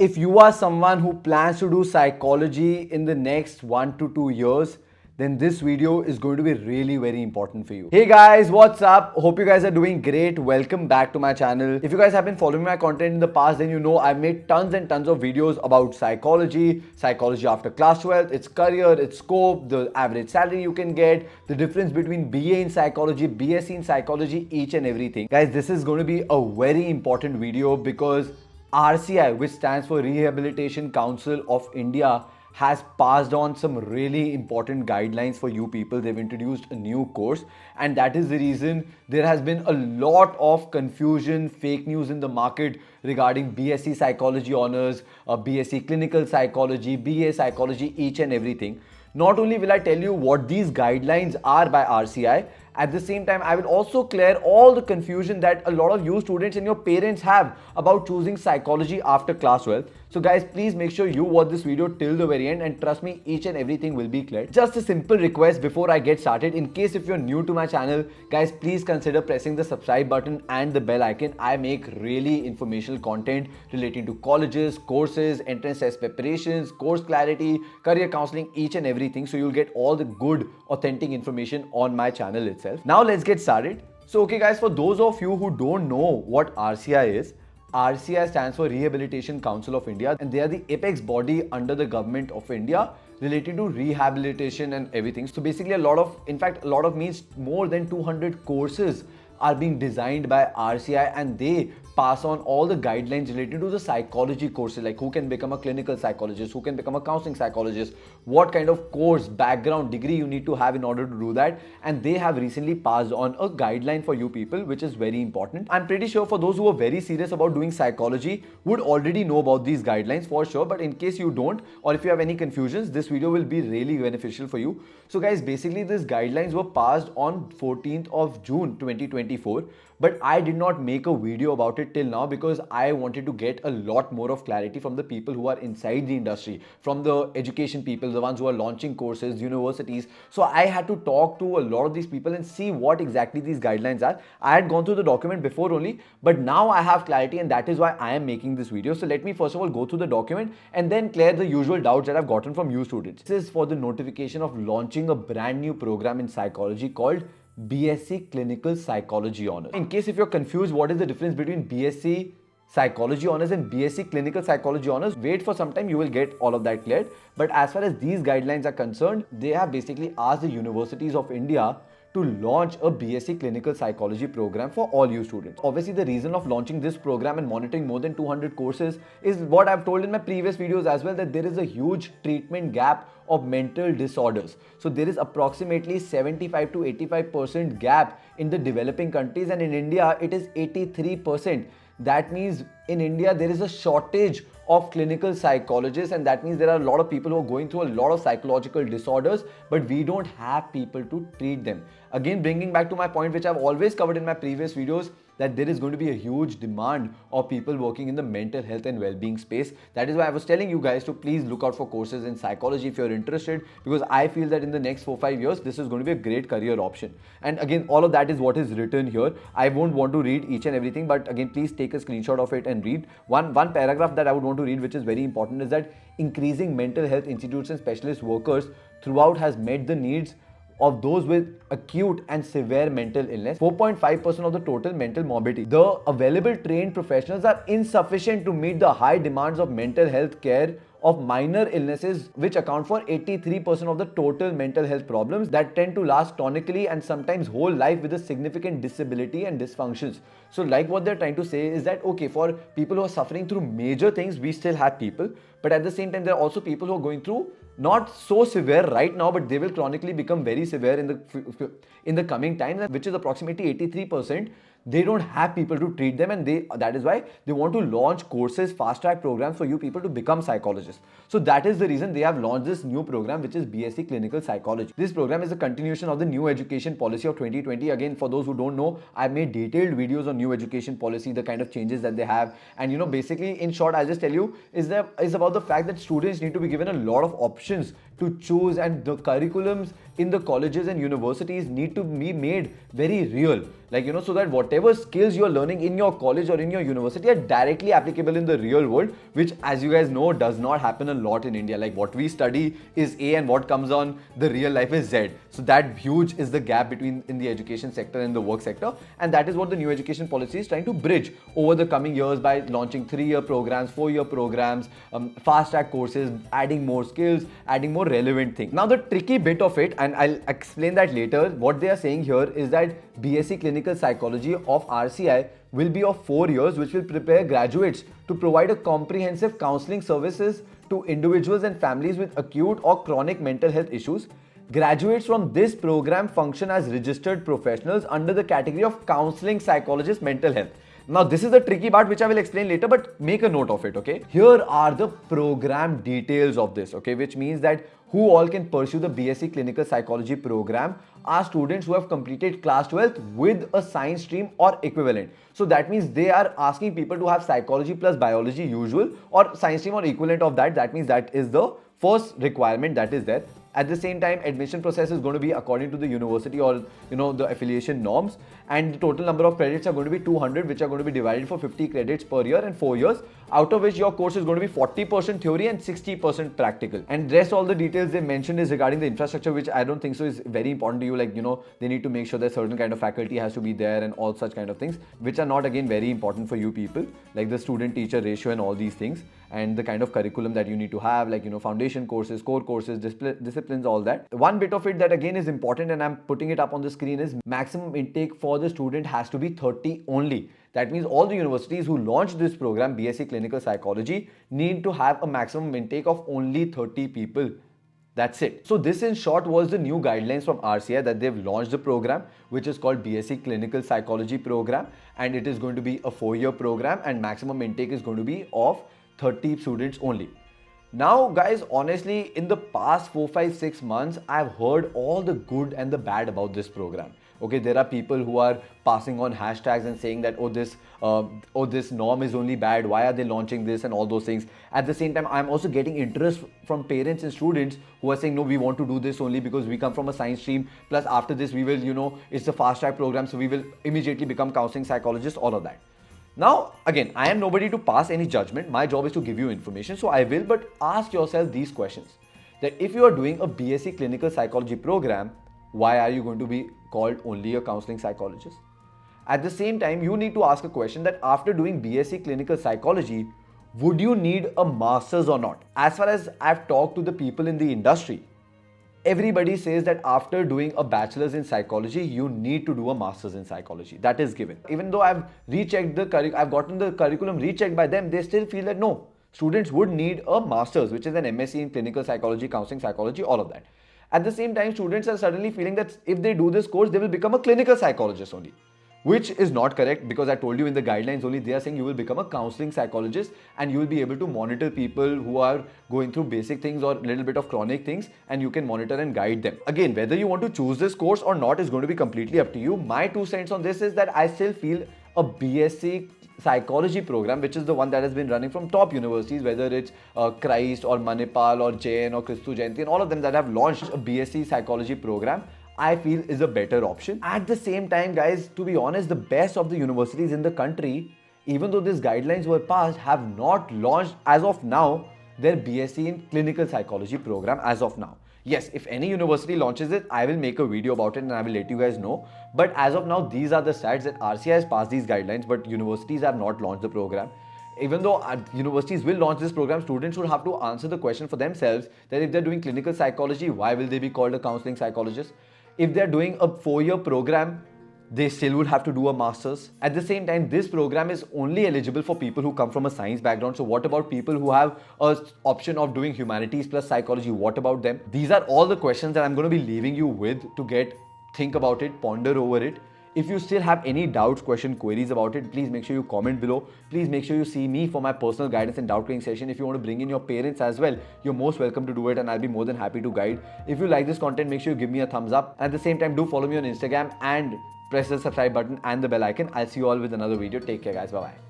If you are someone who plans to do psychology in the next 1 to 2 years, then this video is going to be really very important for you. Hey guys, what's up? Hope you guys are doing great. Welcome back to my channel. If you guys have been following my content in the past, then you know I've made tons and tons of videos about psychology, psychology after class 12, its career, its scope, the average salary you can get, the difference between BA in psychology, B.Sc in psychology, each and everything. Guys, this is going to be a very important video because RCI, which stands for Rehabilitation Council of India, has passed on some really important guidelines for you people. They've introduced a new course, and that is the reason there has been a lot of confusion, fake news in the market regarding B.Sc Psychology Honors, B.Sc Clinical Psychology, BA Psychology, each and everything. Not only will I tell you what these guidelines are by RCI, at the same time, I will also clear all the confusion that a lot of you students and your parents have about choosing psychology after class 12. So guys, please make sure you watch this video till the very end, and trust me, each and everything will be cleared. Just a simple request before I get started. In case if you're new to my channel, guys, please consider pressing the subscribe button and the bell icon. I make really informational content relating to colleges, courses, entrance test preparations, course clarity, career counseling, each and everything. So you'll get all the good, authentic information on my channel itself. Now let's get started. So okay guys, for those of you who don't know what RCI is, RCI stands for Rehabilitation Council of India, and they are the apex body under the government of India related to rehabilitation and everything. So basically a lot of means more than 200 courses are being designed by RCI, and they pass on all the guidelines related to the psychology courses, like who can become a clinical psychologist, who can become a counseling psychologist, what kind of course, background, degree you need to have in order to do that. And they have recently passed on a guideline for you people, which is very important. I'm pretty sure for those who are very serious about doing psychology would already know about these guidelines for sure, but in case you don't, or if you have any confusions, this video will be really beneficial for you. So guys, basically these guidelines were passed on 14th of June 2024, but I did not make a video about it till now because I wanted to get a lot more of clarity from the people who are inside the industry, from the education people, the ones who are launching courses, universities. So I had to talk to a lot of these people and see what exactly these guidelines are. I had gone through the document before only, but now I have clarity, and that is why I am making this video. So let me first of all go through the document and then clear the usual doubts that I've gotten from you students. This is for the notification of launching a brand new program in psychology called B.Sc Clinical Psychology Honors. In case if you're confused what is the difference between B.Sc Psychology Honors and B.Sc Clinical Psychology Honors, wait for some time, you will get all of that cleared. But as far as these guidelines are concerned, they have basically asked the universities of India to launch a B.Sc Clinical Psychology program for all you students. Obviously, the reason of launching this program and monitoring more than 200 courses is what I've told in my previous videos as well, that there is a huge treatment gap of mental disorders. So there is approximately 75 to 85% gap in the developing countries, and in India it is 83%. That means in India there is a shortage of clinical psychologists, and that means there are a lot of people who are going through a lot of psychological disorders, but we don't have people to treat them. Again, bringing back to my point, which I've always covered in my previous videos, that there is going to be a huge demand of people working in the mental health and well-being space. That is why I was telling you guys to please look out for courses in psychology if you're interested, because I feel that in the next 4-5 years, this is going to be a great career option. And again, all of that is what is written here. I won't want to read each and everything, but again, please take a screenshot of it and read. One paragraph that I would want to read, which is very important, is that increasing mental health institutes and specialist workers throughout has met the needs of those with acute and severe mental illness, 4.5% of the total mental morbidity. The available trained professionals are insufficient to meet the high demands of mental health care of minor illnesses, which account for 83% of the total mental health problems that tend to last chronically and sometimes whole life with a significant disability and dysfunctions. So like what they're trying to say is that, okay, for people who are suffering through major things, we still have people, but at the same time, there are also people who are going through not so severe right now, but they will chronically become very severe in the coming times, which is approximately 83%. They don't have people to treat them, and that is why they want to launch courses, fast track programs for you people to become psychologists. So that is the reason they have launched this new program, which is B.Sc Clinical Psychology. This program is a continuation of the new education policy of 2020. Again, for those who don't know, I made detailed videos on new education policy, the kind of changes that they have, and basically in short, I'll just tell you is about the fact that students need to be given a lot of options to choose, and the curriculums in the colleges and universities need to be made very real. Like, so that whatever skills you're learning in your college or in your university are directly applicable in the real world, which, as you guys know, does not happen a lot in India. Like, what we study is A and what comes on the real life is Z. So that huge is the gap between in the education sector and the work sector. And that is what the new education policy is trying to bridge over the coming years by launching 3-year programs, 4-year programs, fast track courses, adding more skills, adding more relevant things. Now, the tricky bit of it, and I'll explain that later, what they are saying here is that B.Sc Clinical Psychology of RCI will be of 4 years, which will prepare graduates to provide a comprehensive counseling services to individuals and families with acute or chronic mental health issues. Graduates from this program function as registered professionals under the category of counseling psychologist mental health. Now, this is the tricky part which I will explain later, but make a note of it, okay? Here are the program details of this, okay? Which means that who all can pursue the B.Sc Clinical Psychology program are students who have completed class 12th with a science stream or equivalent. So that means they are asking people to have psychology plus biology usual or science stream or equivalent of that. That means that is the first requirement that is there. At the same time, admission process is going to be according to the university or the affiliation norms, and the total number of credits are going to be 200, which are going to be divided for 50 credits per year and 4 years, out of which your course is going to be 40% theory and 60% practical. And rest all the details they mentioned is regarding the infrastructure, which I don't think so is very important to you. Like, they need to make sure that certain kind of faculty has to be there and all such kind of things, which are not again very important for you people, like the student-teacher ratio and all these things, and the kind of curriculum that you need to have, like, foundation courses, core courses, disciplines, all that. One bit of it that again is important, and I'm putting it up on the screen, is maximum intake for the student has to be 30 only. That means all the universities who launch this program, B.Sc Clinical Psychology, need to have a maximum intake of only 30 people. That's it. So this in short was the new guidelines from RCI that they've launched the program, which is called B.Sc Clinical Psychology program, and it is going to be a 4-year program, and maximum intake is going to be of 30 students only. Now, guys, honestly, in the past 4, 5, 6 months, I've heard all the good and the bad about this program. Okay, there are people who are passing on hashtags and saying that, this norm is only bad, why are they launching this, and all those things. At the same time, I'm also getting interest from parents and students who are saying, no, we want to do this only because we come from a science stream, plus after this we will, it's a fast track program, so we will immediately become counseling psychologists, all of that. Now, again, I am nobody to pass any judgment. My job is to give you information, so I will, but ask yourself these questions. That if you are doing a B.Sc Clinical Psychology program, why are you going to be called only a counseling psychologist? At the same time, you need to ask a question that after doing B.Sc Clinical Psychology, would you need a master's or not? As far as I've talked to the people in the industry, everybody says that after doing a bachelor's in psychology, you need to do a master's in psychology. That is given. Even though I've rechecked I've gotten the curriculum rechecked by them, they still feel that no, students would need a master's, which is an MSc in clinical psychology, counseling psychology, all of that. At the same time, students are suddenly feeling that if they do this course, they will become a clinical psychologist only, which is not correct, because I told you in the guidelines only they are saying you will become a counseling psychologist and you will be able to monitor people who are going through basic things or a little bit of chronic things, and you can monitor and guide them. Again, whether you want to choose this course or not is going to be completely up to you. My 2 cents on this is that I still feel a B.Sc psychology program, which is the one that has been running from top universities, whether it's Christ or Manipal or Jain or Christu Jayanti, and all of them that have launched a B.Sc psychology program, I feel is a better option. At the same time, guys, to be honest, the best of the universities in the country, even though these guidelines were passed, have not launched as of now their B.Sc in clinical psychology program as of now. Yes, if any university launches it, I will make a video about it and I will let you guys know. But as of now, these are the stats that RCI has passed these guidelines, but universities have not launched the program. Even though universities will launch this program, students should have to answer the question for themselves that if they're doing clinical psychology, why will they be called a counseling psychologist? If they're doing a 4-year program, they still would have to do a master's. At the same time, this program is only eligible for people who come from a science background. So what about people who have an option of doing humanities plus psychology? What about them? These are all the questions that I'm going to be leaving you with to think about it, ponder over it. If you still have any doubts, questions, queries about it, please make sure you comment below. Please make sure you see me for my personal guidance and doubt clearing session. If you want to bring in your parents as well, you're most welcome to do it and I'll be more than happy to guide. If you like this content, make sure you give me a thumbs up. At the same time, do follow me on Instagram and press the subscribe button and the bell icon. I'll see you all with another video. Take care, guys. Bye-bye.